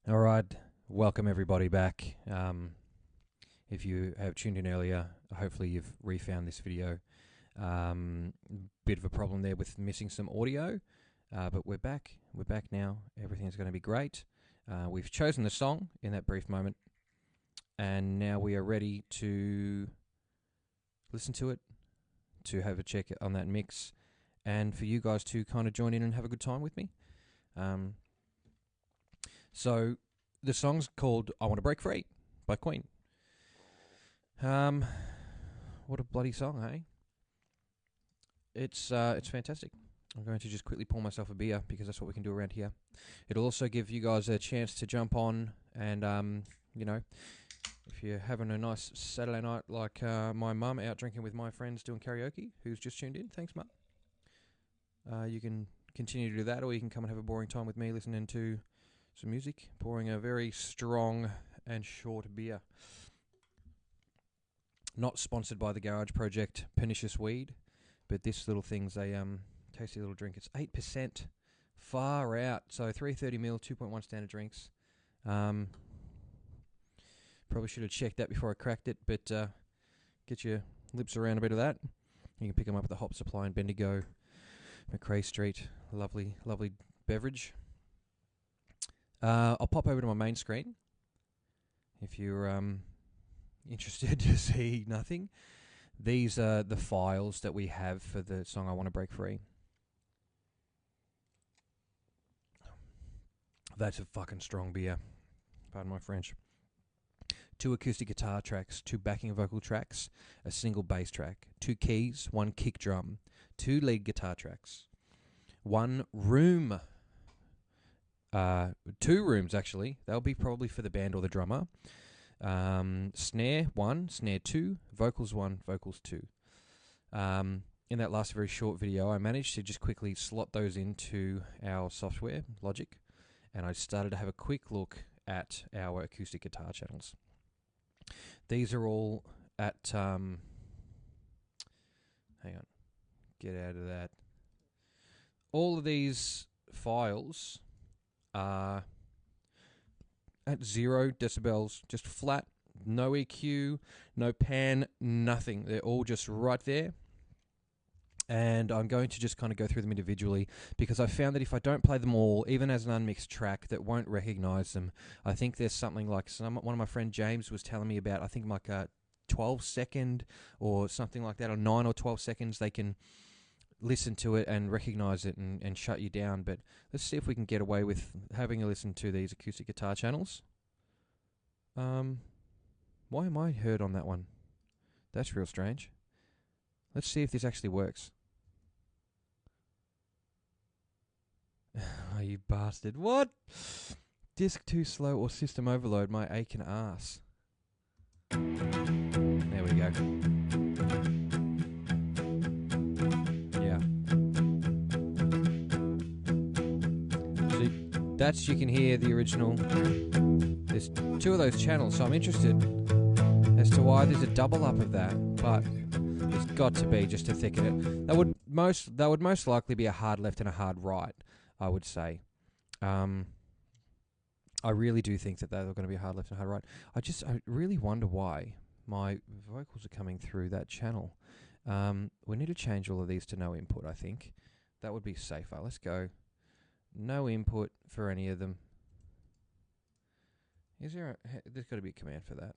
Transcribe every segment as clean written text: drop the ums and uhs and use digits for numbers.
All right, welcome everybody back. If you have tuned in earlier, hopefully you've refound this video. Bit of a problem there with missing some audio, but we're back. We're back now. Everything's going to be great. We've chosen the song in that brief moment, and now we are ready to listen to it, to have a check on that mix, and for you guys to kind of join in and have a good time with me. So the song's called "I Want to Break Free" by Queen. What a bloody song, hey? It's fantastic. I'm going to just quickly pour myself a beer because that's what we can do around here. It'll also give you guys a chance to jump on and you know, if you're having a nice Saturday night like my mum out drinking with my friends doing karaoke, who's just tuned in. Thanks, Mum. You can continue to do that, or you can come and have a boring time with me listening to some music, pouring a very strong and short beer. Not sponsored by the Garage Project Pernicious Weed, but this little thing's a tasty little drink. It's 8%, far out. So 330ml, 2.1 standard drinks. Probably should have checked that before I cracked it, but get your lips around a bit of that. You can pick them up at the Hop Supply in Bendigo, McRae Street. Lovely, lovely beverage. I'll pop over to my main screen if you're interested to see nothing. These are the files that we have for the song "I Want to Break Free." That's a fucking strong beer. Pardon my French. 2 acoustic guitar tracks, 2 backing vocal tracks, a single bass track, 2 keys, 1 kick drum, 2 lead guitar tracks, 1 room. 2 rooms, actually. They'll be probably for the band or the drummer. Snare 1, snare 2, vocals 1, vocals 2. In that last very short video, I managed to just quickly slot those into our software, Logic, and I started to have a quick look at our acoustic guitar channels. These are all at... hang on. Get out of that. All of these files are at 0 decibels, just flat, no EQ, no pan, nothing. They're all just right there. And I'm going to just kind of go through them individually because I found that if I don't play them all, even as an unmixed track that won't recognize them, I think there's something like one of my friend James was telling me about, I think like a 12-second or something like that, or 9 or 12 seconds, they can listen to it and recognize it and shut you down. But let's see if we can get away with having a listen to these acoustic guitar channels. Why am I heard on that one? That's real strange. Let's see if this actually works. Oh, you bastard. What? Disk too slow or system overload, my aching ass. There we go. Yeah. See, that's, you can hear the original. There's 2 of those channels, so I'm interested as to why there's a double up of that, but it's got to be just to thicken it. That would most likely be a hard left and a hard right, I would say. I really do think that they're going to be a hard left and hard right. I really wonder why my vocals are coming through that channel. We need to change all of these to no input, I think. That would be safer. Let's go. No input for any of them. There's got to be a command for that.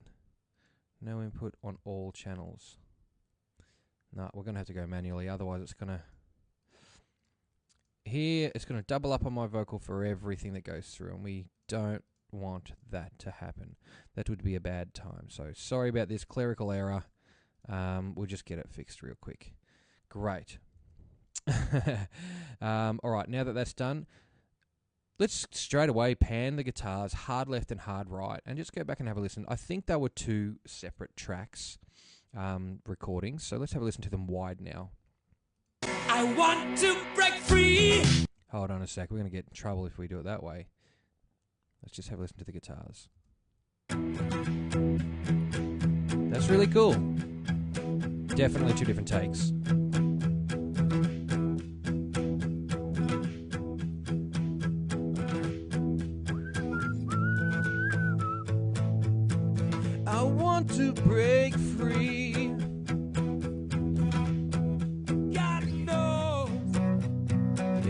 No input on all channels. No, we're going to have to go manually, otherwise it's going to... Here, it's going to double up on my vocal for everything that goes through, and we don't want that to happen. That would be a bad time. So, sorry about this clerical error. We'll just get it fixed real quick. Great. Alright, now that that's done, let's straight away pan the guitars hard left and hard right, and just go back and have a listen. I think they were 2 separate tracks. Recordings, so let's have a listen to them wide now. I want to break free. Hold on a sec, we're going to get in trouble if we do it that way. Let's just have a listen to the guitars. That's really cool. Definitely 2 different takes.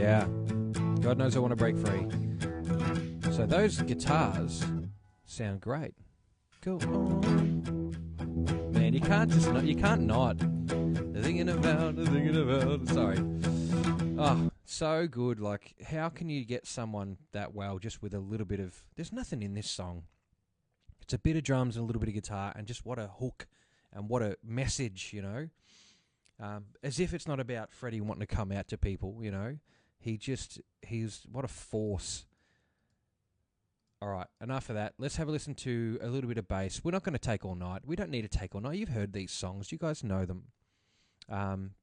Yeah. God knows I want to break free. So those guitars sound great. Go on. Man, you can't not. Thinking about. Sorry. Oh, so good. Like, how can you get someone that well just with a little bit of... There's nothing in this song. It's a bit of drums and a little bit of guitar, and just what a hook and what a message, you know. As if it's not about Freddie wanting to come out to people, you know. He's what a force. All right, enough of that. Let's have a listen to a little bit of bass. We're not going to take all night. We don't need to take all night. You've heard these songs. You guys know them.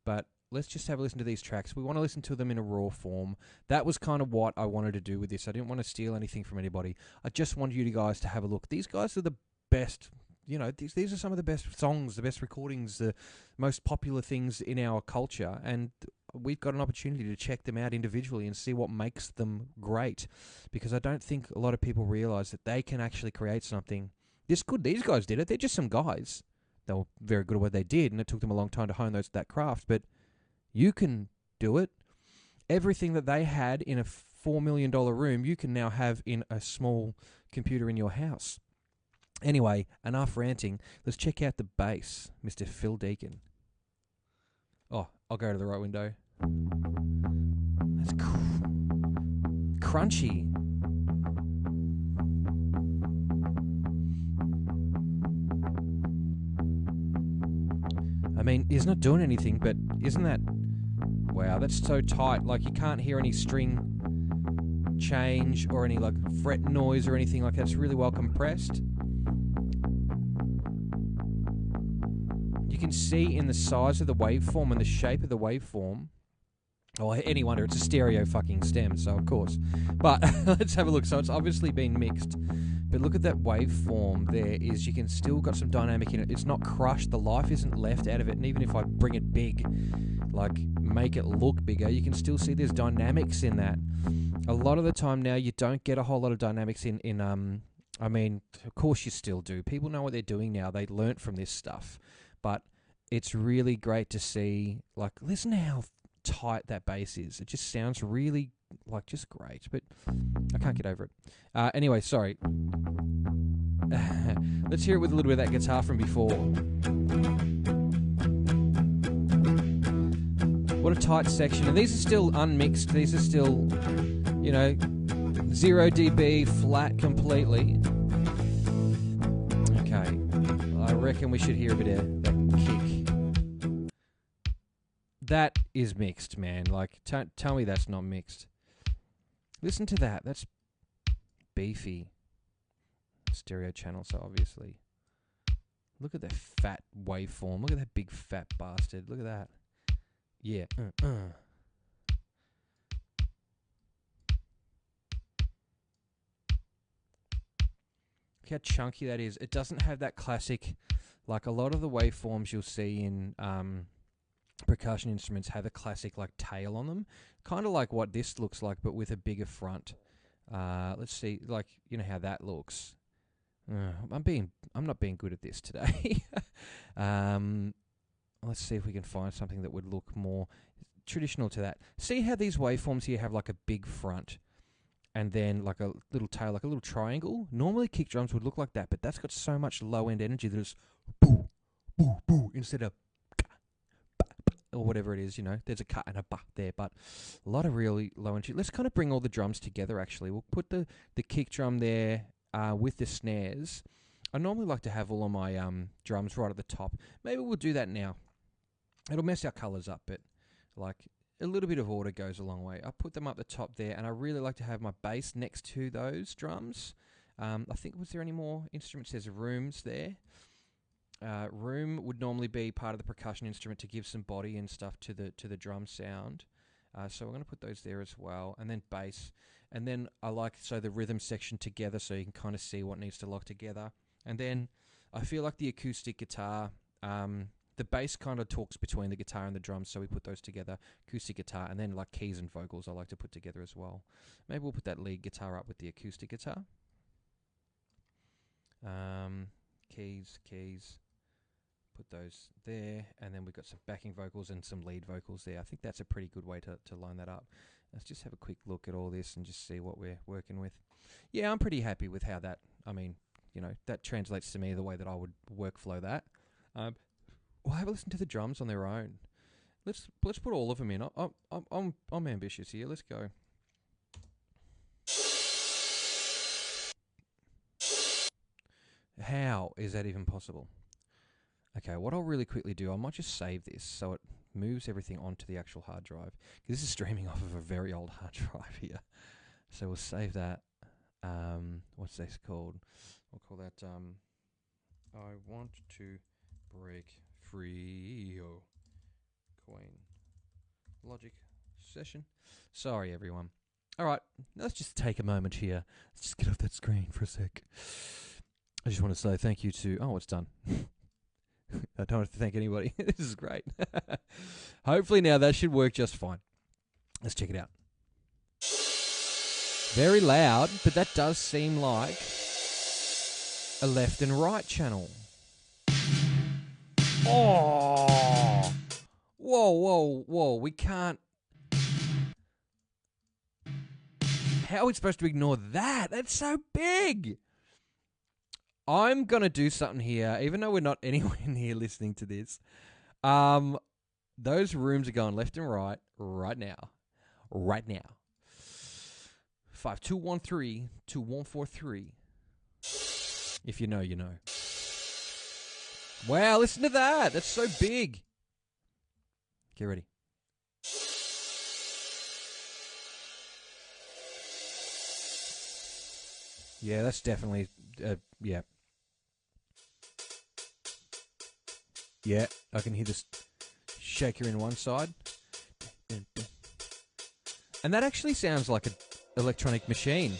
But let's just have a listen to these tracks. We want to listen to them in a raw form. That was kind of what I wanted to do with this. I didn't want to steal anything from anybody. I just wanted you guys to have a look. These guys are the best. You know, these are some of the best songs, the best recordings, the most popular things in our culture, and we've got an opportunity to check them out individually and see what makes them great, because I don't think a lot of people realise that they can actually create something this good. These guys did it. They're just some guys. They were very good at what they did, and it took them a long time to hone that craft, but you can do it. Everything that they had in a $4 million room, you can now have in a small computer in your house. Anyway, enough ranting. Let's check out the bass, Mr. Phil Deacon. Oh, I'll go to the right window. That's crunchy. I mean, he's not doing anything, but isn't that... Wow, that's so tight. Like, you can't hear any string change or any, like, fret noise or anything like that. It's really well compressed. You can see in the size of the waveform and the shape of the waveform. Oh, any wonder, it's a stereo fucking stem, so of course. But let's have a look. So it's obviously been mixed. But look at that waveform there. You can still got some dynamic in it. It's not crushed. The life isn't left out of it. And even if I bring it big, like make it look bigger, you can still see there's dynamics in that. A lot of the time now, you don't get a whole lot of dynamics in I mean, of course you still do. People know what they're doing now. They learnt from this stuff. But it's really great to see, like, listen to how tight that bass is. It just sounds really, like, just great. But I can't get over it. Anyway, sorry. Let's hear it with a little bit of that guitar from before. What a tight section. And these are still unmixed. These are still, you know, 0 dB, flat completely. Okay. I reckon we should hear a bit of that kick. That is mixed, man. Like, tell me that's not mixed. Listen to that. That's beefy. Stereo channel, so obviously. Look at that fat waveform. Look at that big fat bastard. Look at that. Yeah. Look how chunky that is. It doesn't have that classic, like a lot of the waveforms you'll see in percussion instruments have a classic like tail on them. Kind of like what this looks like, but with a bigger front. Let's see, like, you know how that looks. I'm not being good at this today. Let's see if we can find something that would look more traditional to that. See how these waveforms here have like a big front and then like a little tail, like a little triangle? Normally kick drums would look like that, but that's got so much low-end energy that it's boo, boo, boo, instead of or whatever it is, you know. There's a cut and a ba there, but a lot of really low energy. Let's kind of bring all the drums together, actually. We'll put the kick drum there with the snares. I normally like to have all of my drums right at the top. Maybe we'll do that now. It'll mess our colours up, but like a little bit of order goes a long way. I put them up the top there, and I really like to have my bass next to those drums. I think, was there any more instruments? There's rooms there. Room would normally be part of the percussion instrument to give some body and stuff to the drum sound. So we're going to put those there as well, and then bass. And then I like the rhythm section together, so you can kind of see what needs to lock together. And then I feel like the acoustic guitar, the bass kind of talks between the guitar and the drums, so we put those together. Acoustic guitar, and then like keys and vocals I like to put together as well. Maybe we'll put that lead guitar up with the acoustic guitar. Keys. Put those there, and then we've got some backing vocals and some lead vocals there. I think that's a pretty good way to line that up. Let's just have a quick look at all this and just see what we're working with. Yeah, I'm pretty happy with how that, I mean, you know, that translates to me the way that I would workflow that. We'll have a listen to the drums on their own. Let's put all of them in. I'm ambitious here. Let's go. How is that even possible? Okay, what I'll really quickly do, I might just save this so it moves everything onto the actual hard drive. This is streaming off of a very old hard drive here. So we'll save that. What's this called? We'll call that, I want to break free. Queen Logic session. Sorry, everyone. All right, let's just take a moment here. Let's just get off that screen for a sec. I just want to say thank you to... Oh, it's done. I don't have to thank anybody. This is great. Hopefully now that should work just fine. Let's check it out. Very loud, but that does seem like a left and right channel. Oh! Whoa, whoa, whoa. We can't... How are we supposed to ignore that? That's so big! I'm going to do something here, even though we're not anywhere near listening to this. Those rooms are going left and right now. Right now. 5213 to 143. If you know, you know. Wow, listen to that. That's so big. Get ready. Yeah, that's definitely, yeah. Yeah, I can hear this shaker in one side. And that actually sounds like an electronic machine.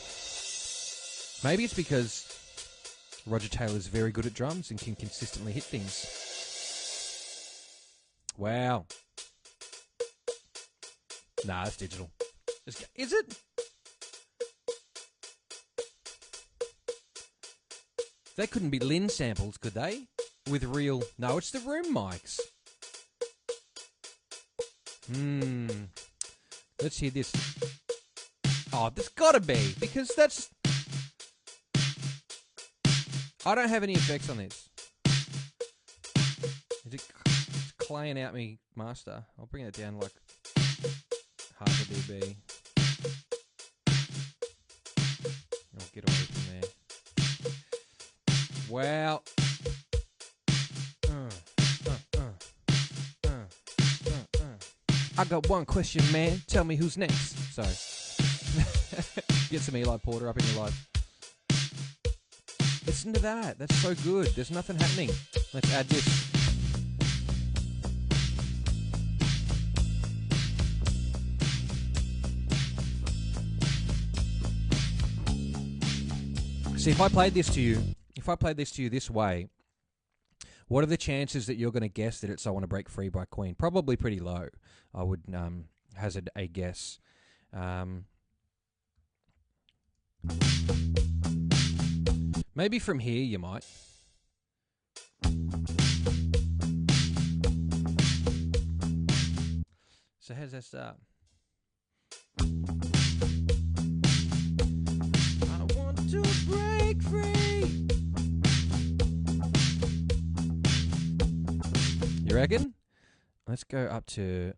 Maybe it's because Roger Taylor's very good at drums and can consistently hit things. Wow. Nah, it's digital. Is it? They couldn't be Lin samples, could they? With real... No, it's the room mics. Let's hear this. Oh, there's gotta be, because that's... I don't have any effects on this. It's claying out me master. I'll bring it down like half a dB. I'll get away from there. Wow. I got one question, man. Tell me who's next. Sorry. Get some Eli Porter up in your life. Listen to that. That's so good. There's nothing happening. Let's add this. See, if I played this to you this way, what are the chances that you're going to guess that it's I Want to Break Free by Queen? Probably pretty low. I would hazard a guess. Maybe from here you might. So how's that start? I want to break free. You reckon? Let's go up to...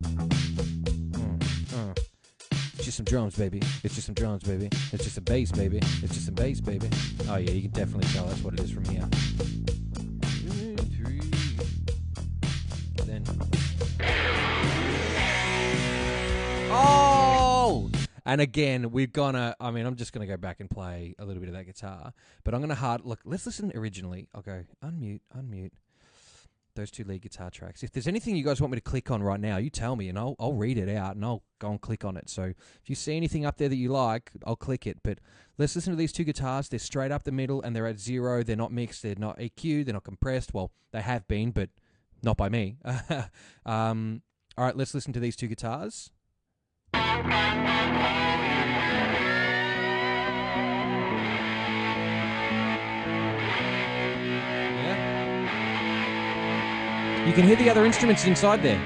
It's just some drums, baby. It's just some drums, baby. It's just some bass, baby. It's just some bass, baby. Oh, yeah, you can definitely tell that's what it is from here. 2, 3. Then... Oh! And again, we're gonna... I mean, I'm just gonna go back and play a little bit of that guitar. But I'm gonna Look, let's listen originally. I'll go unmute. Those two lead guitar tracks. If there's anything you guys want me to click on right now, you tell me and I'll read it out and I'll go and click on it. So if you see anything up there that you like, I'll click it. But let's listen to these two guitars. They're straight up the middle and they're at 0. They're not mixed. They're not EQ. They're not compressed. Well, they have been, but not by me. All right, let's listen to these two guitars. You can hear the other instruments inside there.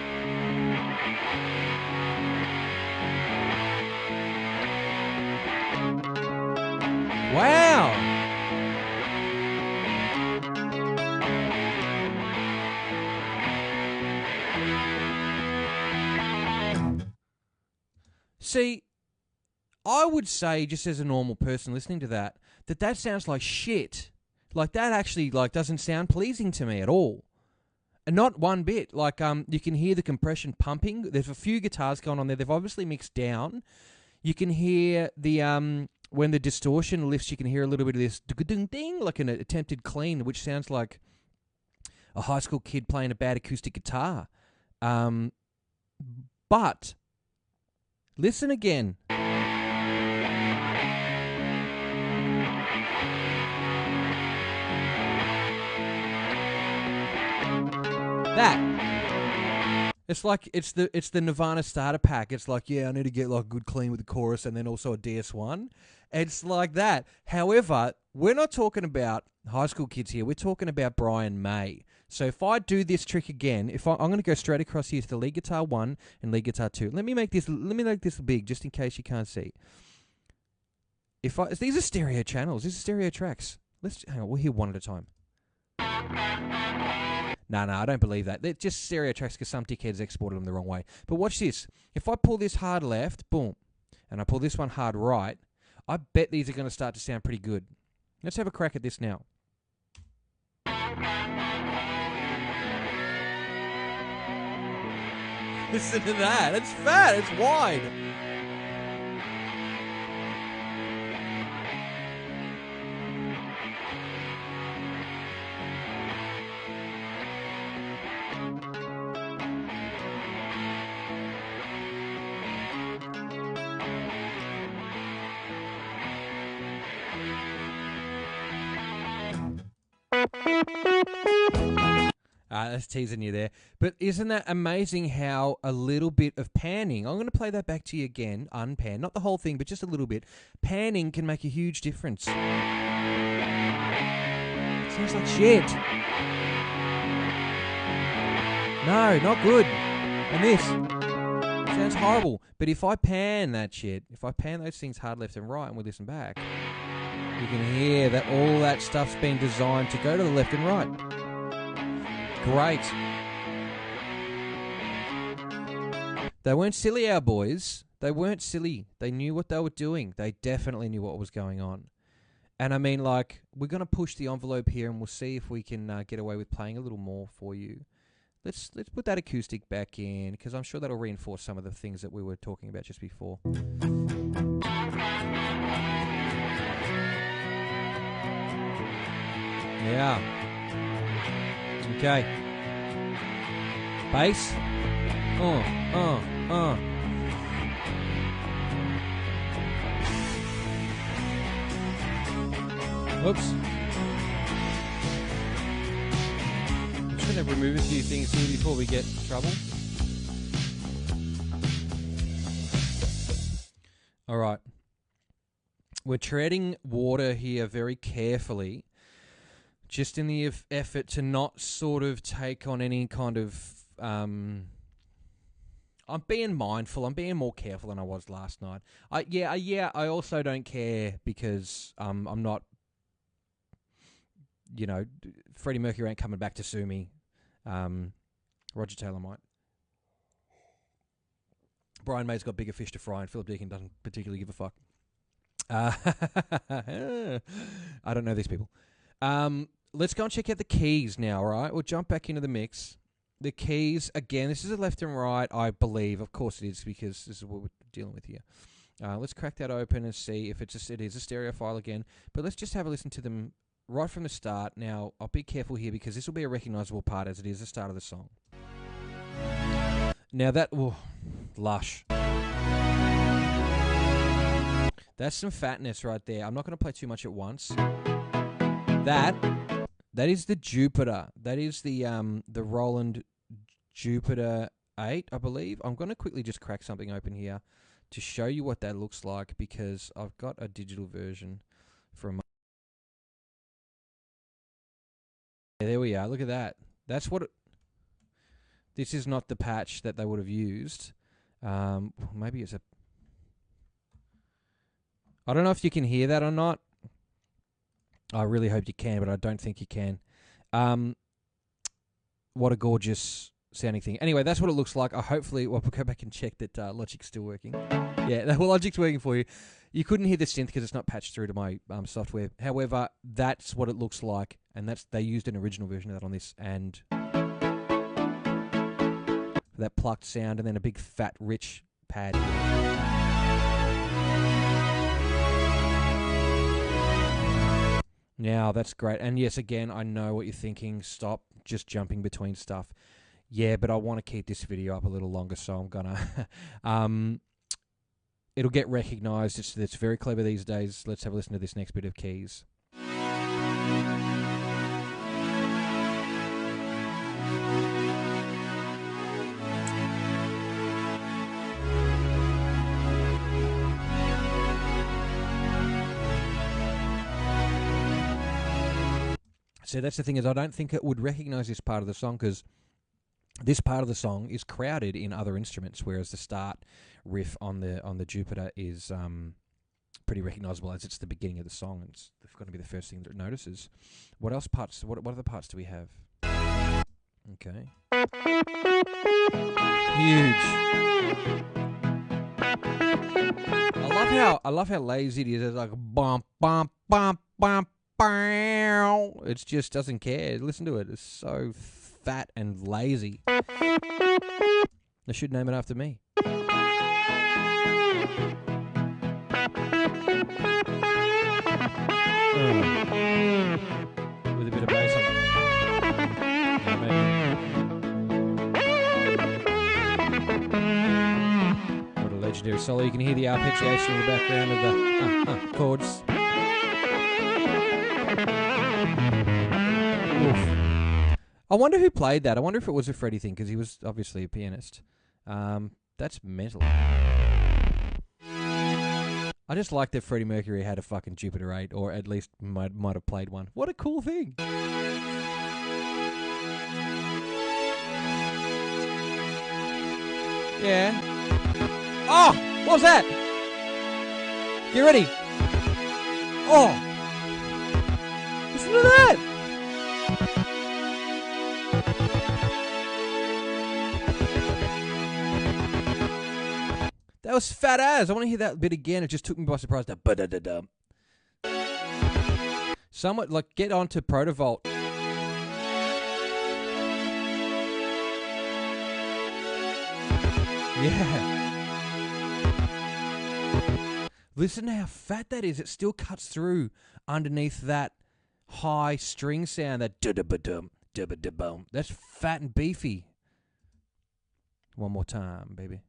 Wow! See, I would say, just as a normal person listening to that, that sounds like shit. Like, that actually, like, doesn't sound pleasing to me at all. And not one bit. Like, you can hear the compression pumping. There's a few guitars going on there. They've obviously mixed down. You can hear the, when the distortion lifts, you can hear a little bit of this ding, like an attempted clean, which sounds like a high school kid playing a bad acoustic guitar. But listen again. That. It's like it's the Nirvana starter pack. It's like, yeah, I need to get like good clean with the chorus and then also a DS1. It's like that. However, we're not talking about high school kids here. We're talking about Brian May. So if I do this trick again, I'm going to go straight across here to the lead guitar 1 and lead guitar 2. Let me make this big just in case you can't see. These are stereo channels. These are stereo tracks. Hang on. We'll hear one at a time. No, I don't believe that. They're just stereo tracks because some dickheads exported them the wrong way. But watch this. If I pull this hard left, boom, and I pull this one hard right, I bet these are going to start to sound pretty good. Let's have a crack at this now. Listen to that. It's fat. It's wide. That's teasing you there. But isn't that amazing how a little bit of panning, I'm going to play that back to you again, unpan, not the whole thing, but just a little bit. Panning can make a huge difference. Sounds like shit. No, not good. And this sounds horrible. But if I pan that shit, if I pan those things hard left and right and we listen back, you can hear that all that stuff's been designed to go to the left and right. Great. They weren't silly, our boys. They weren't silly. They knew what they were doing. They definitely knew what was going on. And I mean, like, we're going to push the envelope here and we'll see if we can get away with playing a little more for you. Let's put that acoustic back in because I'm sure that'll reinforce some of the things that we were talking about just before. Yeah. Okay. Bass. Oops. I'm just going to remove a few things here before we get in trouble. All right. We're treading water here very carefully, just in the effort to not sort of take on any kind of... I'm being mindful. I'm being more careful than I was last night. I also don't care because I'm not... You know, Freddie Mercury ain't coming back to sue me. Roger Taylor might. Brian May's got bigger fish to fry, and Philip Deakin doesn't particularly give a fuck. I don't know these people. Let's go and check out the keys now, all right? We'll jump back into the mix. The keys, again, this is a left and right, I believe. Of course it is, because this is what we're dealing with here. Let's crack that open and see if it is a stereo file again. But let's just have a listen to them right from the start. Now, I'll be careful here because this will be a recognizable part as it is the start of the song. Now that... Ooh, lush. That's some fatness right there. I'm not going to play too much at once. That is the Jupiter. That is the Roland Jupiter 8, I believe. I'm going to quickly just crack something open here to show you what that looks like because I've got a digital version from... There we are. Look at that. That's what This is not the patch that they would have used. Maybe it's a... I don't know if you can hear that or not. I really hope you can, but I don't think you can. What a gorgeous sounding thing. Anyway, that's what it looks like. Hopefully, we'll go back and check that Logic's still working. Yeah, well, Logic's working for you. You couldn't hear the synth because it's not patched through to my software. However, that's what it looks like, and they used an original version of that on this, and that plucked sound, and then a big, fat, rich pad. Now, that's great. And yes, again, I know what you're thinking. Stop just jumping between stuff. Yeah, but I want to keep this video up a little longer, so I'm going to... it'll get recognised. It's very clever these days. Let's have a listen to this next bit of keys. So that's the thing, is I don't think it would recognise this part of the song because this part of the song is crowded in other instruments, whereas the start riff on the Jupiter is pretty recognisable as it's the beginning of the song. It's going to be the first thing that it notices. What else parts? What other parts do we have? Okay. Huge. I love how lazy it is. It's like bump bump bump bump. It just doesn't care. Listen to it. It's so fat and lazy. They should name it after me. With a bit of bass on it. Yeah, what a legendary solo. You can hear the arpeggiation in the background of the chords. Oof. I wonder who played that. I wonder if it was a Freddie thing, because he was obviously a pianist. That's mental. I just like that Freddie Mercury had a fucking Jupiter 8, or at least might have played one. What a cool thing. Yeah. Oh! What was that? Get ready. Oh! Listen to that! That was fat ass. I want to hear that bit again. It just took me by surprise. Somewhat like get onto Protovolt. Yeah. Listen to how fat that is. It still cuts through underneath that high string sound. That da-da-ba-dum, da-ba-da-bum. That's fat and beefy. One more time, baby.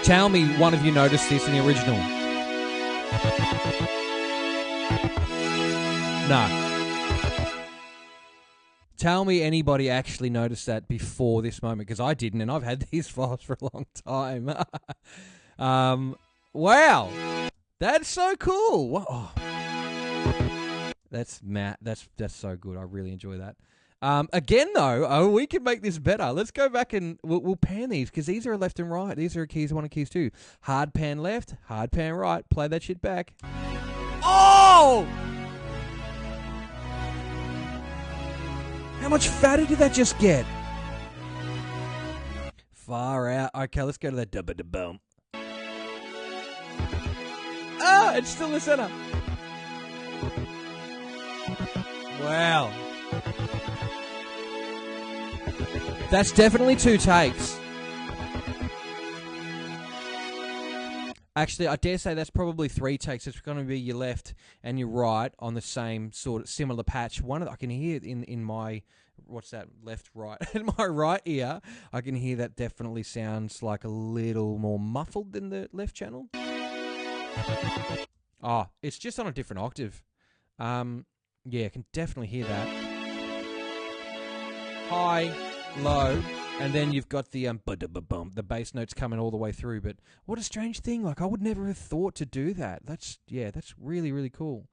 Tell me one of you noticed this in the original. No. Tell me anybody actually noticed that before this moment, because I didn't, and I've had these files for a long time. Wow. That's so cool. Wow. Oh. That's so good. I really enjoy that. Again, though, we can make this better. Let's go back and we'll pan these, because these are left and right. These are keys 1 and keys 2. Hard pan left, hard pan right. Play that shit back. Oh! How much fatter did that just get? Far out. Okay, let's go to that dubba-da-bum. Ah, it's still the center. Wow. That's definitely 2 takes. Actually, I dare say that's probably 3 takes. It's going to be your left and your right on the same sort of similar patch. One of I can hear it in my, what's that, left, right? In my right ear, I can hear that definitely sounds like a little more muffled than the left channel. Oh, it's just on a different octave. Yeah, I can definitely hear that. High, low, And then you've got the the bass notes coming all the way through. But what a strange thing! Like, I would never have thought to do that. That's really, really cool.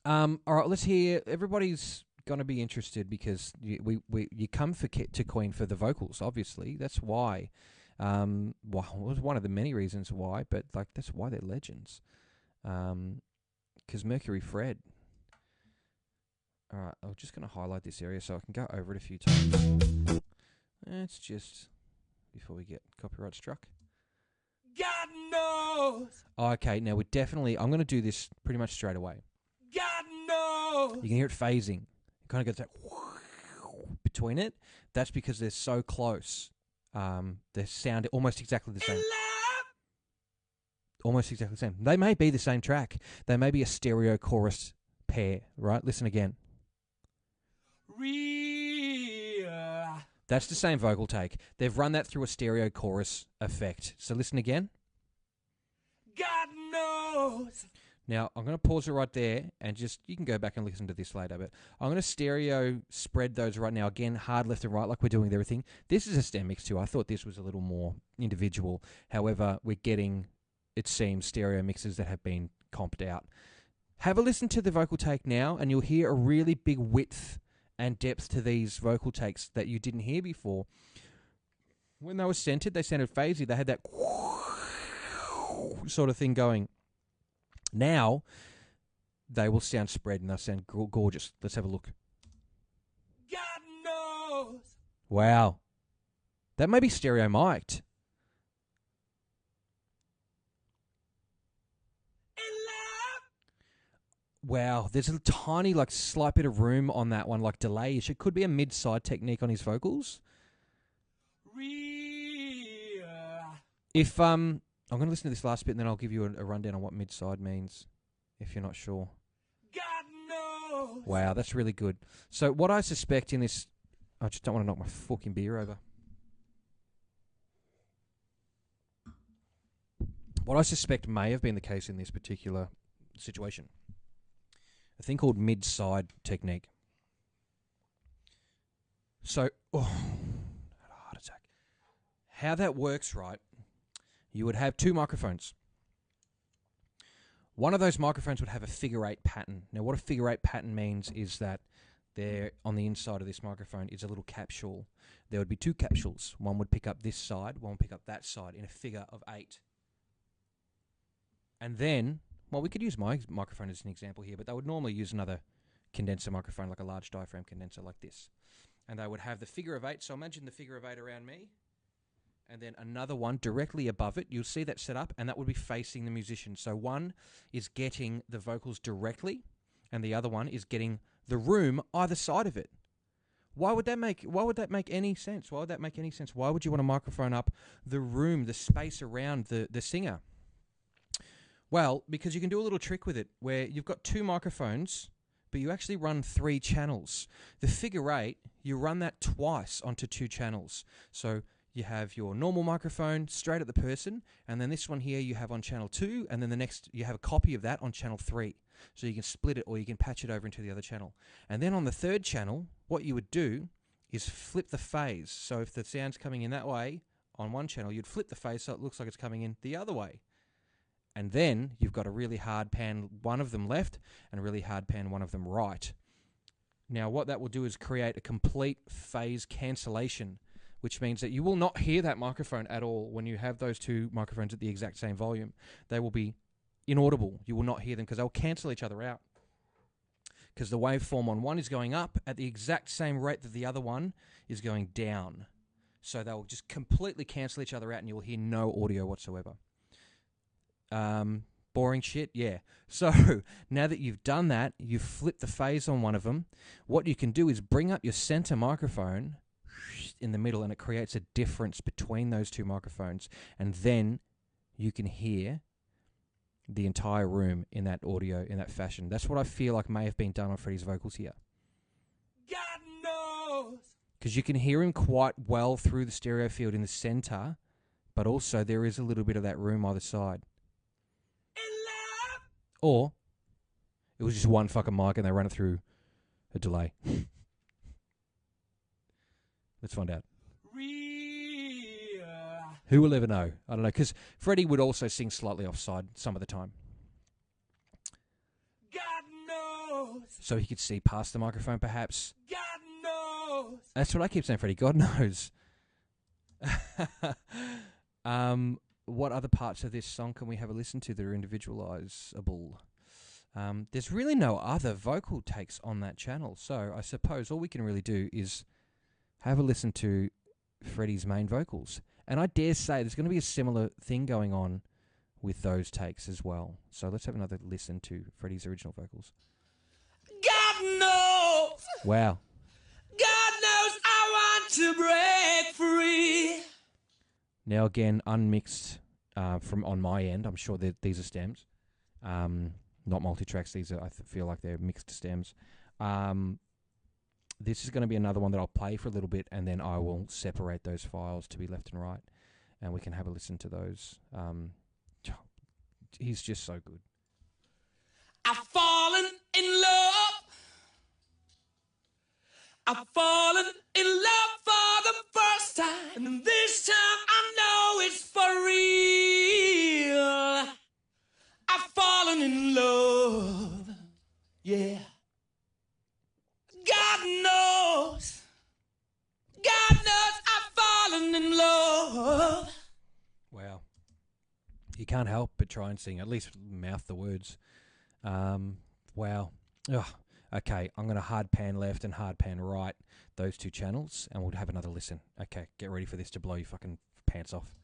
All right, let's hear. Everybody's gonna be interested because you come to Queen for the vocals. Obviously, that's why. Well, it was one of the many reasons why, but like that's why they're legends. Because Mercury Fred. All right, I'm just gonna highlight this area so I can go over it a few times. It's just before we get copyright struck. God knows. Okay, now I'm going to do this pretty much straight away. God knows. You can hear it phasing. It kind of gets that between it. That's because they're so close. They sound almost exactly the same. Almost exactly the same. They may be the same track. They may be a stereo chorus pair, right? Listen again. That's the same vocal take. They've run that through a stereo chorus effect. So listen again. God knows. Now, I'm going to pause it right there and just, you can go back and listen to this later, but I'm going to stereo spread those right now. Again, hard left and right like we're doing with everything. This is a stem mix too. I thought this was a little more individual. However, we're getting, it seems, stereo mixes that have been comped out. Have a listen to the vocal take now and you'll hear a really big width and depth to these vocal takes that you didn't hear before. When they were centered, they sounded phasey. They had that sort of thing going. Now, they will sound spread and they'll sound gorgeous. Let's have a look. God knows. Wow. That may be stereo mic'd. Wow, there's a tiny, like, slight bit of room on that one, like delay-ish. It could be a mid-side technique on his vocals. If, I'm going to listen to this last bit and then I'll give you a rundown on what mid-side means, if you're not sure. God knows. Wow, that's really good. So what I suspect in this... I just don't want to knock my fucking beer over. What I suspect may have been the case in this particular situation. A thing called mid-side technique. So, I had a heart attack. How that works, right? You would have two microphones. One of those microphones would have a figure eight pattern. Now, what a figure eight pattern means is that there, on the inside of this microphone, is a little capsule. There would be two capsules. One would pick up this side, one would pick up that side in a figure of eight. And then, well, we could use my microphone as an example here, but they would normally use another condenser microphone, like a large diaphragm condenser like this. And they would have the figure of eight. So imagine the figure of eight around me. And then another one directly above it. You'll see that set up, and that would be facing the musician. So one is getting the vocals directly, and the other one is getting the room either side of it. Why would that make any sense? Why would that make any sense? Why would you want a microphone up the room, the space around the singer? Well, because you can do a little trick with it where you've got two microphones, but you actually run 3 channels. The figure eight, you run that twice onto 2 channels. So you have your normal microphone straight at the person, and then this one here you have on channel 2, and then the next you have a copy of that on channel 3. So you can split it or you can patch it over into the other channel. And then on the 3rd channel, what you would do is flip the phase. So if the sound's coming in that way on one channel, you'd flip the phase so it looks like it's coming in the other way. And then you've got a really hard pan one of them left and a really hard pan one of them right. Now what that will do is create a complete phase cancellation, which means that you will not hear that microphone at all when you have those two microphones at the exact same volume. They will be inaudible. You will not hear them because they'll cancel each other out. Because the waveform on one is going up at the exact same rate that the other one is going down. So they'll just completely cancel each other out and you will hear no audio whatsoever. Boring shit, yeah. So now that you've done that, you've flipped the phase on one of them. What you can do is bring up your center microphone in the middle and it creates a difference between those two microphones. And then you can hear the entire room in that audio, in that fashion. That's what I feel like may have been done on Freddie's vocals here. God knows. Because you can hear him quite well through the stereo field in the center, but also there is a little bit of that room either side. Or it was just one fucking mic and they ran it through a delay. Let's find out. Who will ever know? I don't know, because Freddie would also sing slightly offside some of the time. God knows. So he could see past the microphone, perhaps. God knows. That's what I keep saying, Freddie. God knows. What other parts of this song can we have a listen to that are individualizable? There's really no other vocal takes on that channel, so I suppose all we can really do is have a listen to Freddie's main vocals. And I dare say there's going to be a similar thing going on with those takes as well. So let's have another listen to Freddie's original vocals. God knows. Wow. God knows I want to break free. Now again, unmixed from on my end. I'm sure that these are stems, not multitracks. These are, I feel like they're mixed stems. This is going to be another one that I'll play for a little bit, and then I will separate those files to be left and right, and we can have a listen to those. He's just so good. I've fallen in love. I've fallen in love for the first time, and this time I know it's for real. I've fallen in love, yeah. God knows, God knows I've fallen in love. Wow. You can't help but try and sing, at least mouth the words. Wow. Ugh. Okay, I'm going to hard pan left and hard pan right, those two channels, and we'll have another listen. Okay, get ready for this to blow your fucking pants off.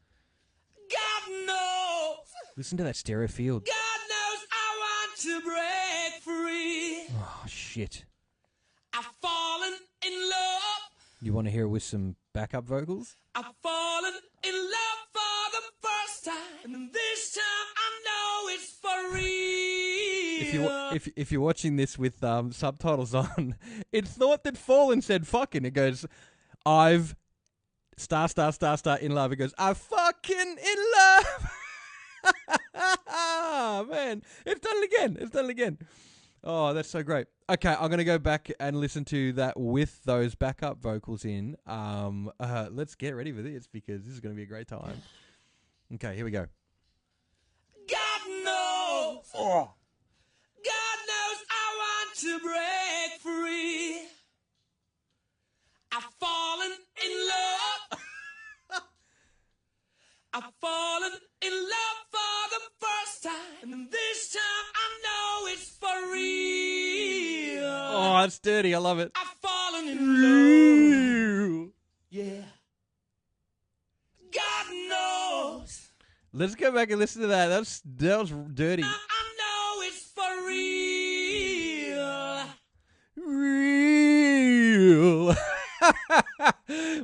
God knows, Listen to that stereo field. God knows I want to break free. Oh, shit. I've fallen in love. You want to hear it with some backup vocals? I've fallen in love for the first time, and this time I know it's for real. If you're watching this with subtitles on, it thought that Fallen said fucking. It goes, I've star in love. It goes, I'm fucking in love. Man, it's done it again. Oh, that's so great. Okay, I'm going to go back and listen to that with those backup vocals in. Let's get ready for this because this is going to be a great time. Okay, here we go. God knows. Oh. God knows I want to break free. I've fallen in love. I've fallen in love for the first time, and this time I know it's for real. Oh, it's dirty. I love it. I've fallen in love. Yeah. God knows. Let's go back and listen to that. That was dirty. I know it's for real. Real.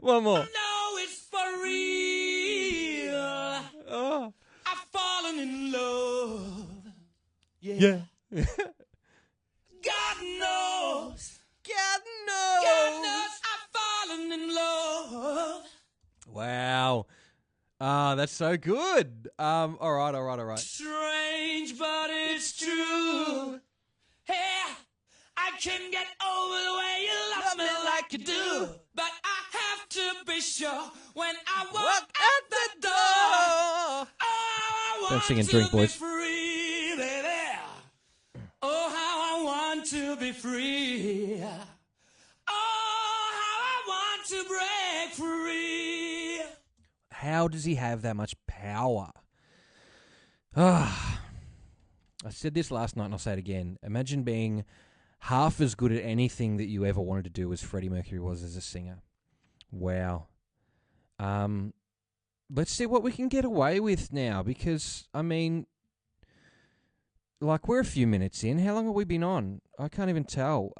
One more. I know it's for real. Oh. I've fallen in love. Yeah. God knows. God God knows I've fallen in love. Wow. That's so good. All right. Strange, but it's true. Hey, I can get over the way you love me like you do. But I have to be sure when I walk out the door. Oh, I want Don't sing and to drink, boys. be free, baby. Oh, how I want to be free. Oh, how I want to break free. How does he have that much power? I said this last night and I'll say it again. Imagine being half as good at anything that you ever wanted to do as Freddie Mercury was as a singer. Wow. Let's see what we can get away with now because, I mean, like we're a few minutes in. How long have we been on? I can't even tell.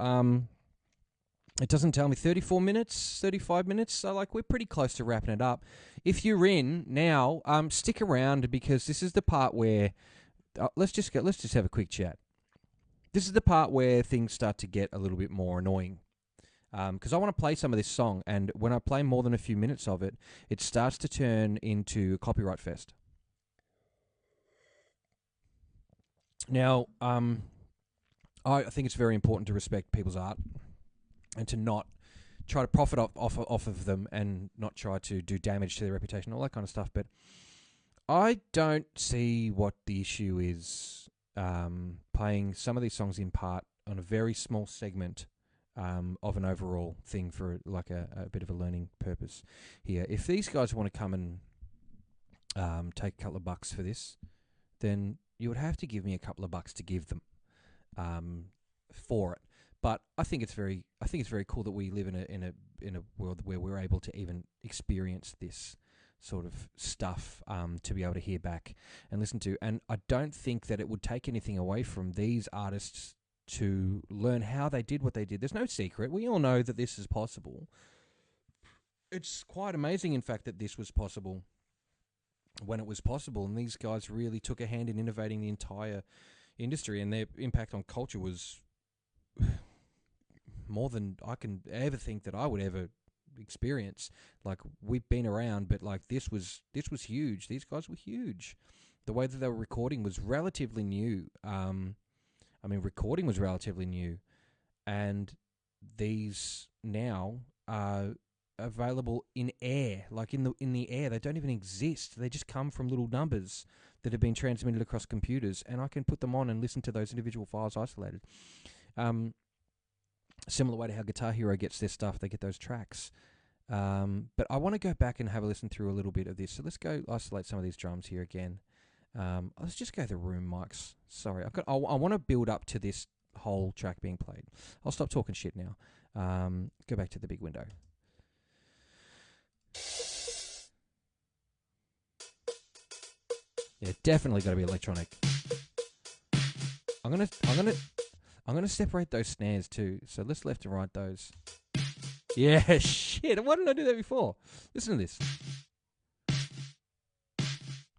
It doesn't tell me 34 minutes, 35 minutes. So, like, we're pretty close to wrapping it up. If you're in now, stick around because this is the part where let's just have a quick chat. This is the part where things start to get a little bit more annoying. Because I want to play some of this song, and when I play more than a few minutes of it, it starts to turn into a copyright fest. Now, I think it's very important to respect people's art and to not try to profit off of them and not try to do damage to their reputation, all that kind of stuff. But I don't see what the issue is playing some of these songs in part on a very small segment of an overall thing for like a bit of a learning purpose here. If these guys want to come and take a couple of bucks for this, then you would have to give me a couple of bucks to give them for it. But I think it's very cool that we live in a world where we're able to even experience this sort of stuff to be able to hear back and listen to. And I don't think that it would take anything away from these artists to learn how they did what they did. There's no secret. We all know that this is possible. It's quite amazing, in fact, that this was possible when it was possible. And these guys really took a hand in innovating the entire industry, and their impact on culture was more than I can ever think that I would ever experience. Like, we've been around, but like this was huge. These guys were huge. The way that they were recording was relatively new. Recording was relatively new, and these now are available in air, like in the air. They don't even exist. They just come from little numbers that have been transmitted across computers, and I can put them on and listen to those individual files isolated. Similar way to how Guitar Hero gets their stuff, they get those tracks. But I want to go back and have a listen through a little bit of this. So let's go isolate some of these drums here again. Let's just go the room mics. Sorry, I want to build up to this whole track being played. I'll stop talking shit now. Go back to the big window. Yeah, definitely got to be electronic. I'm gonna separate those snares too. So let's left and right those. Yeah, shit. Why didn't I do that before? Listen to this.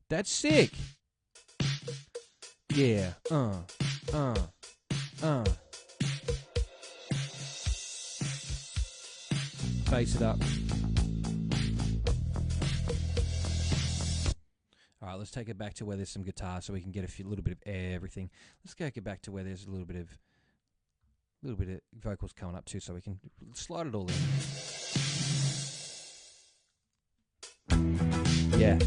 That's sick. Yeah. Bass it up. All right, let's take it back to where there's some guitar so we can get little bit of air, everything. Let's get back to where there's a little bit of vocals coming up too, so we can slide it all in. Yeah.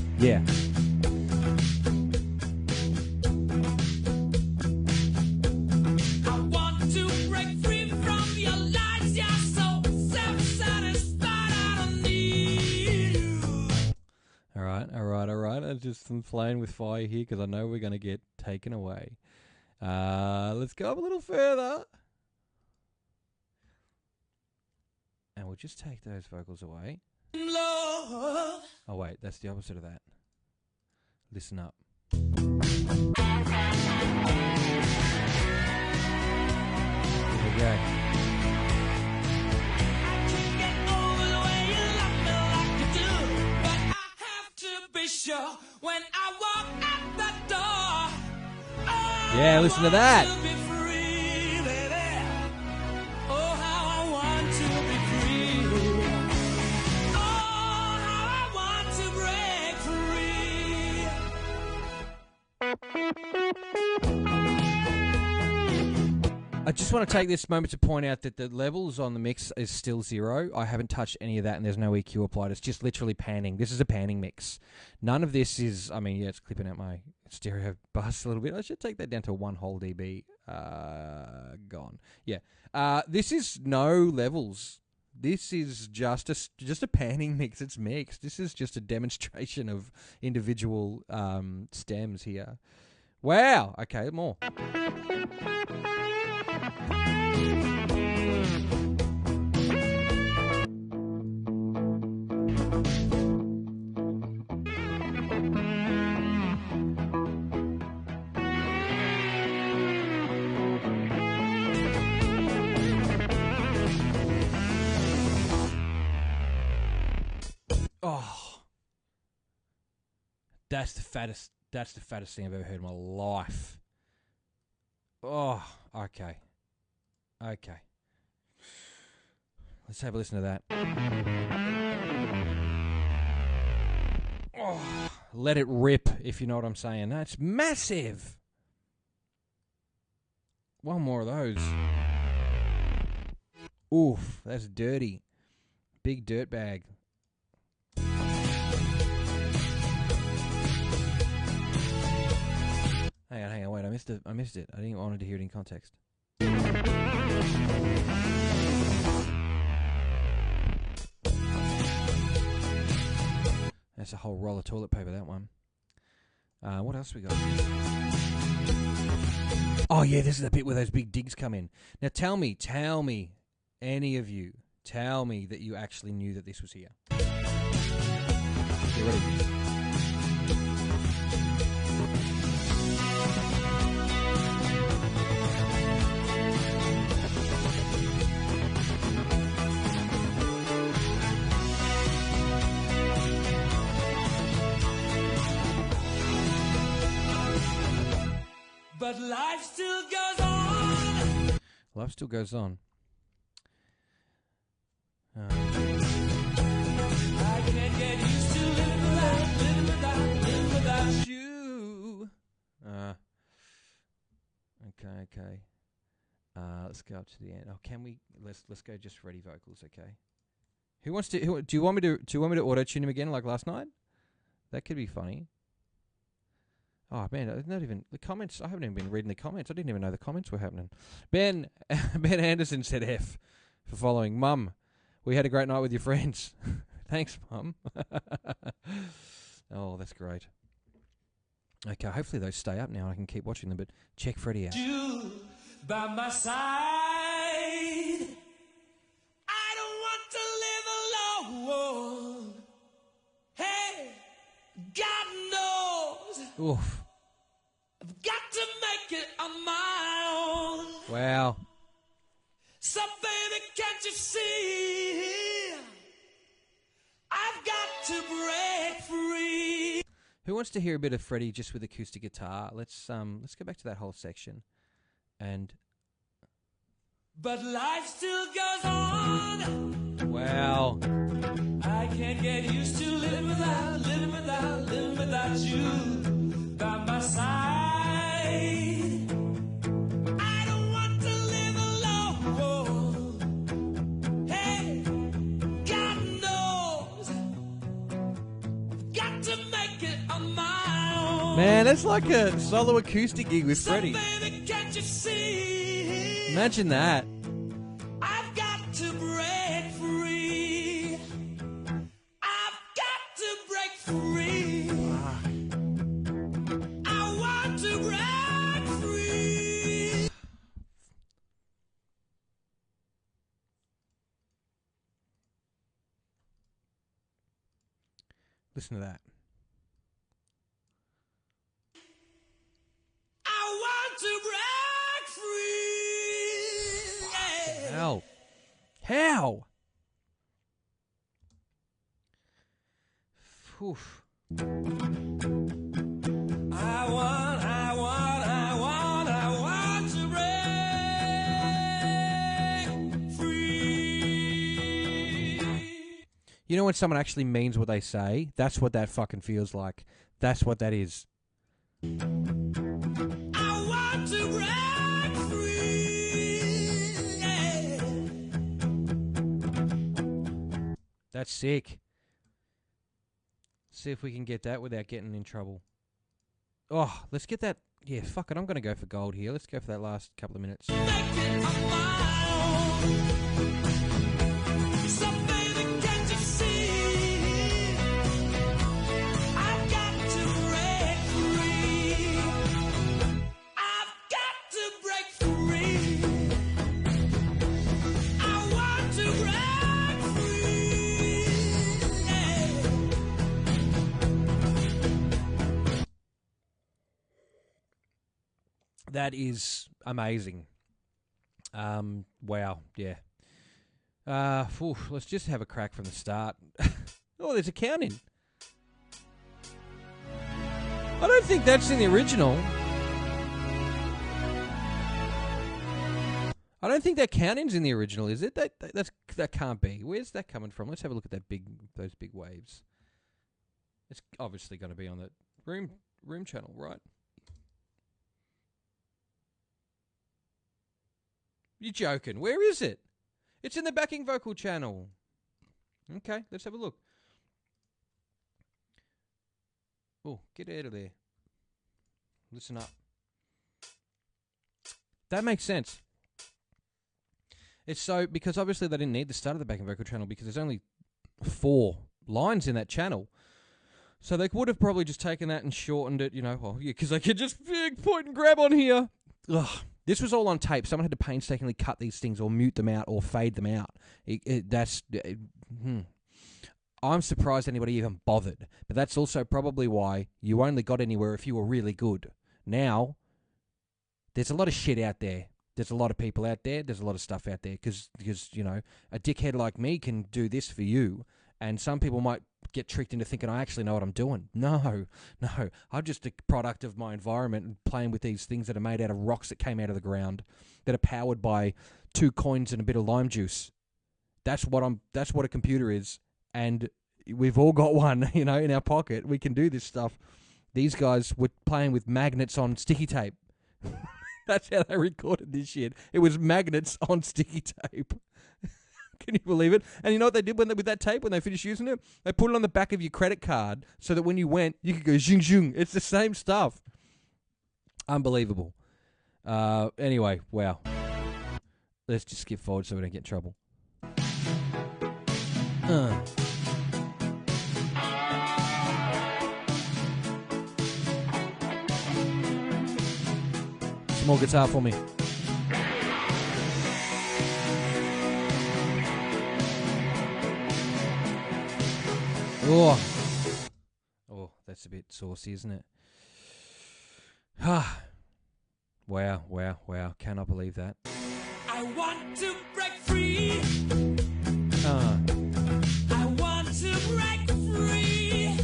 All right. I'm just playing with fire here because I know we're going to get taken away. Let's go up a little further. And we'll just take those vocals away. Love. Oh, wait, that's the opposite of that. Listen up. Here we go. Sure, when I walk out the door, yeah, listen to that. Free, oh, how I want to be free. Oh, how I want to break free. I just want to take this moment to point out that the levels on the mix is still 0. I haven't touched any of that, and there's no EQ applied. It's just literally panning. This is a panning mix. None of this is, it's clipping out my stereo bus a little bit. I should take that down to 1 whole dB. Gone. Yeah. This is no levels. This is just a panning mix. It's mixed. This is just a demonstration of individual stems here. Wow. Okay, more. Oh, that's the fattest thing I've ever heard in my life. Oh, okay. Let's have a listen to that. Oh, let it rip, if you know what I'm saying. That's massive. One more of those. Oof, that's dirty. Big dirt bag. Hang on, wait, I missed it. I didn't want to hear it in context. That's a whole roll of toilet paper, that one. What else we got? Oh, yeah, this is the bit where those big digs come in. Now, tell me, any of you, tell me that you actually knew that this was here. You ready? But life still goes on. Life still goes on. I can't get used to living without you. Okay. Let's go up to the end. Oh, can we? Let's go just Freddie vocals, okay? Who wants to? Do you want me to auto tune him again like last night? That could be funny. Oh man, not even the comments. I haven't even been reading the comments. I didn't even know the comments were happening. Ben Anderson said F for following. Mum, we had a great night with your friends. Thanks, Mum. Oh, that's great. Okay, hopefully those stay up now and I can keep watching them, but check Freddie out. You by my side. I don't want to live alone. Hey, God knows. Oof. I've got to make it on my own. Wow. So baby, can't you see? I've got to break free. Who wants to hear a bit of Freddie just with acoustic guitar? Let's go back to that whole section. And but life still goes on. wow. I can't get used to living without you by my side. I don't want to live alone. Hey, God knows I've got to make it on my own. Man, that's like a solo acoustic gig with Freddie. So baby, can't you see? Imagine that. I've got to break free. I've got to break free. I want to break free. Listen to that. I want to break free. Yeah. How? Oof. I want to break free. You know when someone actually means what they say? That's what that fucking feels like. That's what that is. I want to break free. Yeah. That's sick. See if we can get that without getting in trouble. Oh, let's get that. Yeah, fuck it. I'm going to go for gold here. Let's go for that last couple of minutes. Make it on my own. So baby, can't you see? I've got to break free. I've got to break free. I want to break free. Yeah. That is amazing. Wow, yeah. Let's just have a crack from the start. Oh, there's a count-in. I don't think that's in the original. I don't think that count-in's in the original, is it? That can't be. Where's that coming from? Let's have a look at those big waves. It's obviously going to be on the room channel, right? You're joking. Where is it? It's in the backing vocal channel. Okay, let's have a look. Oh, get out of there. Listen up. That makes sense. It's so, because obviously they didn't need the start of the backing vocal channel because there's only 4 lines in that channel. So they would have probably just taken that and shortened it, because they could just point and grab on here. Ugh. This was all on tape. Someone had to painstakingly cut these things or mute them out or fade them out. I'm surprised anybody even bothered. But that's also probably why you only got anywhere if you were really good. Now, there's a lot of shit out there. There's a lot of people out there. There's a lot of stuff out there because a dickhead like me can do this for you. And some people might get tricked into thinking I actually know what I'm doing. No. I'm just a product of my environment and playing with these things that are made out of rocks that came out of the ground, that are powered by 2 coins and a bit of lime juice. That's what a computer is. And we've all got one, in our pocket. We can do this stuff. These guys were playing with magnets on sticky tape. That's how they recorded this shit. It was magnets on sticky tape. Can you believe it? And you know what they did with that tape when they finished using it? They put it on the back of your credit card so that when you went, you could go zing zing. It's the same stuff. Unbelievable. Anyway, wow. Let's just skip forward so we don't get in trouble. Some more guitar for me. Oh, that's a bit saucy, isn't it? Wow. Cannot believe that. I want to break free. I want to break free.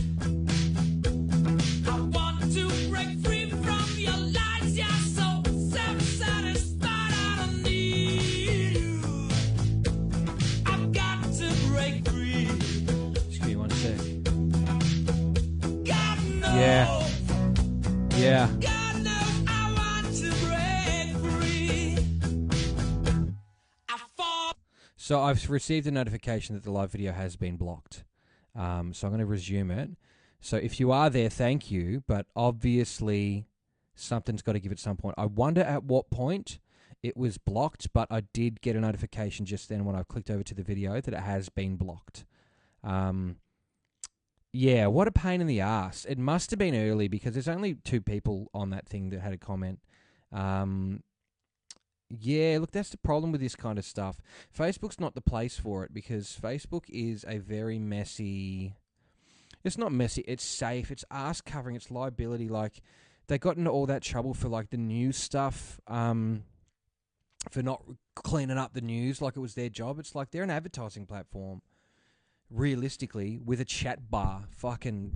I want to break free from your lies. You're so self-satisfied. I don't need you. I've got to break free. Just give me one sec. God knows. Yeah. God knows I want to break free. I fall. So I've received a notification that the live video has been blocked. So I'm going to resume it. So if you are there, thank you. But obviously, something's got to give at some point. I wonder at what point it was blocked, but I did get a notification just then when I clicked over to the video that it has been blocked. Yeah, what a pain in the ass. It must have been early because there's only 2 people on that thing that had a comment. Yeah, look, that's the problem with this kind of stuff. Facebook's not the place for it because Facebook is a very messy... It's not messy, it's safe, it's ass covering, it's liability. Like, they got into all that trouble for, like, the news stuff, for not cleaning up the news like it was their job. It's like they're an advertising platform. Realistically, with a chat bar, fucking...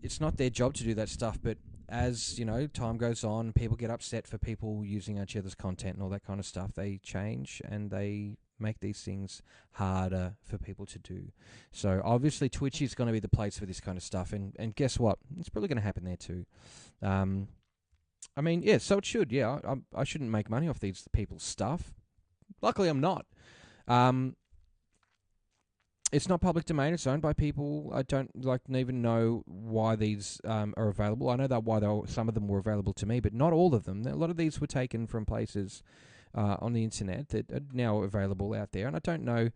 it's not their job to do that stuff, but as, time goes on, people get upset for people using each other's content and all that kind of stuff. They change and they make these things harder for people to do. So, obviously, Twitch is going to be the place for this kind of stuff, and guess what? It's probably going to happen there too. So it should, yeah. I shouldn't make money off these people's stuff. Luckily, I'm not. It's not public domain. It's owned by people. I don't even know why these are available. I know that why some of them were available to me, but not all of them. A lot of these were taken from places on the internet that are now available out there, and I don't know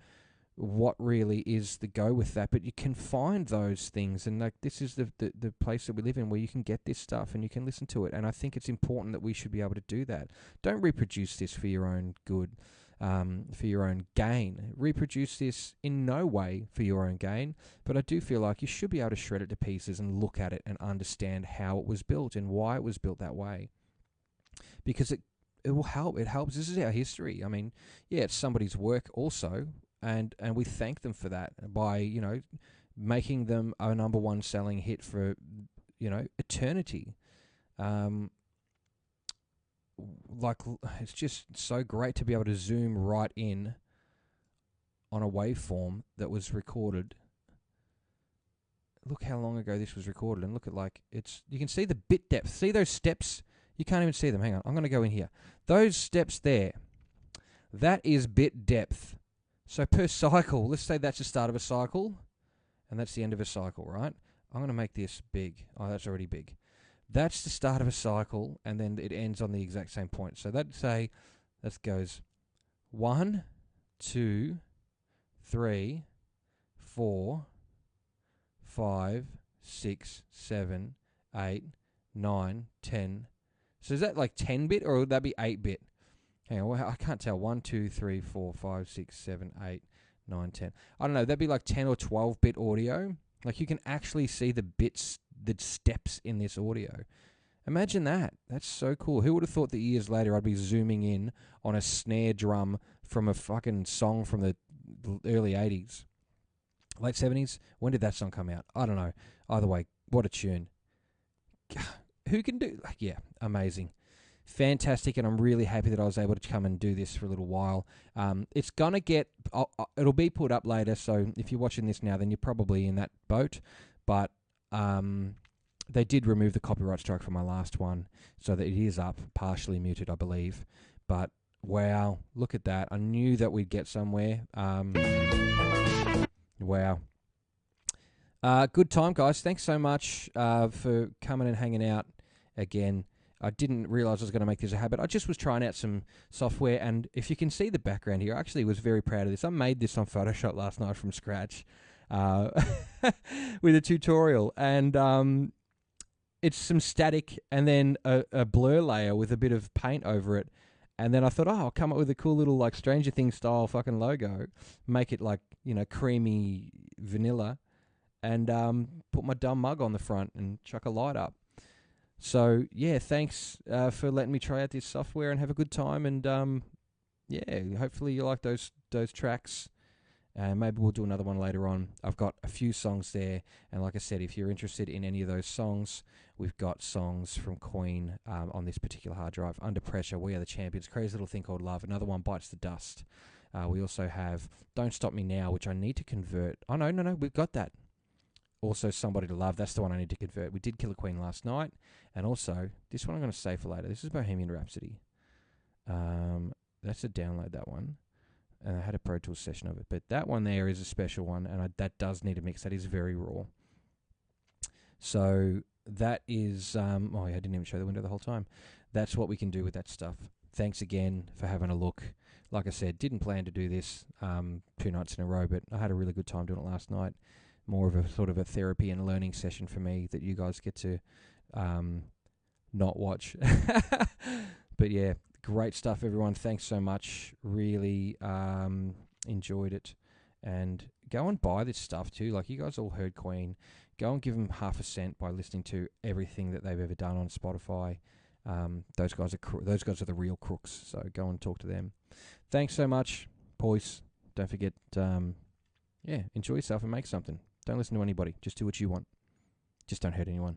what really is the go with that, but you can find those things, and this is the place that we live in where you can get this stuff and you can listen to it, and I think it's important that we should be able to do that. Don't reproduce this for your own good. For your own gain. Reproduce this in no way for your own gain, but I do feel like you should be able to shred it to pieces and look at it and understand how it was built and why it was built that way. Because it will help. It helps. This is our history. I mean, yeah, it's somebody's work also, and we thank them for that by, making them a number 1 selling hit for, eternity. It's just so great to be able to zoom right in on a waveform that was recorded. Look how long ago this was recorded, and look at you can see the bit depth. See those steps? You can't even see them. Hang on, I'm going to go in here. Those steps there, that is bit depth. So per cycle, let's say that's the start of a cycle, and that's the end of a cycle, right? I'm going to make this big. Oh, that's already big. That's the start of a cycle, and then it ends on the exact same point. So that goes 1, 2, 3, 4, 5, 6, 7, 8, 9, 10. So is that like 10-bit, or would that be 8-bit? Hang on, I can't tell. 1, 2, 3, 4, 5, 6, 7, 8, 9, 10. I don't know. That'd be like 10 or 12-bit audio. Like you can actually see the bits, the steps in this audio. Imagine that. That's so cool. Who would have thought that years later I'd be zooming in on a snare drum from a fucking song from the early 80s? Late 70s? When did that song come out? I don't know. Either way, what a tune. Who can do... Yeah, amazing. Fantastic, and I'm really happy that I was able to come and do this for a little while. It's going to get... it'll be put up later, so if you're watching this now, then you're probably in that boat. But they did remove the copyright strike from my last one, so that it is up, partially muted, I believe. But, wow, look at that. I knew that we'd get somewhere. Wow. Good time, guys. Thanks so much for coming and hanging out again. I didn't realise I was going to make this a habit. I just was trying out some software, and if you can see the background here, I actually was very proud of this. I made this on Photoshop last night from scratch with a tutorial, and it's some static and then a blur layer with a bit of paint over it. And then I thought, I'll come up with a cool little like Stranger Things style fucking logo, make it like, creamy vanilla, and put my dumb mug on the front and chuck a light up. So, yeah, thanks for letting me try out this software and have a good time. And, yeah, hopefully you like those tracks. Maybe we'll do another one later on. I've got a few songs there. And like I said, if you're interested in any of those songs, we've got songs from Queen on this particular hard drive. Under Pressure, We Are the Champions, Crazy Little Thing Called Love. Another one, Bites the Dust. We also have Don't Stop Me Now, which I need to convert. Oh, no, we've got that. Also, Somebody to Love. That's the one I need to convert. We did Killer Queen last night. And also, this one I'm going to save for later. This is Bohemian Rhapsody. That's a download, that one. And I had a Pro Tools session of it. But that one there is a special one, and that does need a mix. That is very raw. So that is... I didn't even show the window the whole time. That's what we can do with that stuff. Thanks again for having a look. Like I said, didn't plan to do this 2 nights in a row, but I had a really good time doing it last night. More of a sort of a therapy and learning session for me that you guys get to not watch. But yeah, great stuff, everyone. Thanks so much. Really enjoyed it. And go and buy this stuff too. Like, you guys all heard Queen. Go and give them half a cent by listening to everything that they've ever done on Spotify. Those guys are the real crooks. So go and talk to them. Thanks so much, boys. Don't forget, enjoy yourself and make something. Don't listen to anybody. Just do what you want. Just don't hurt anyone.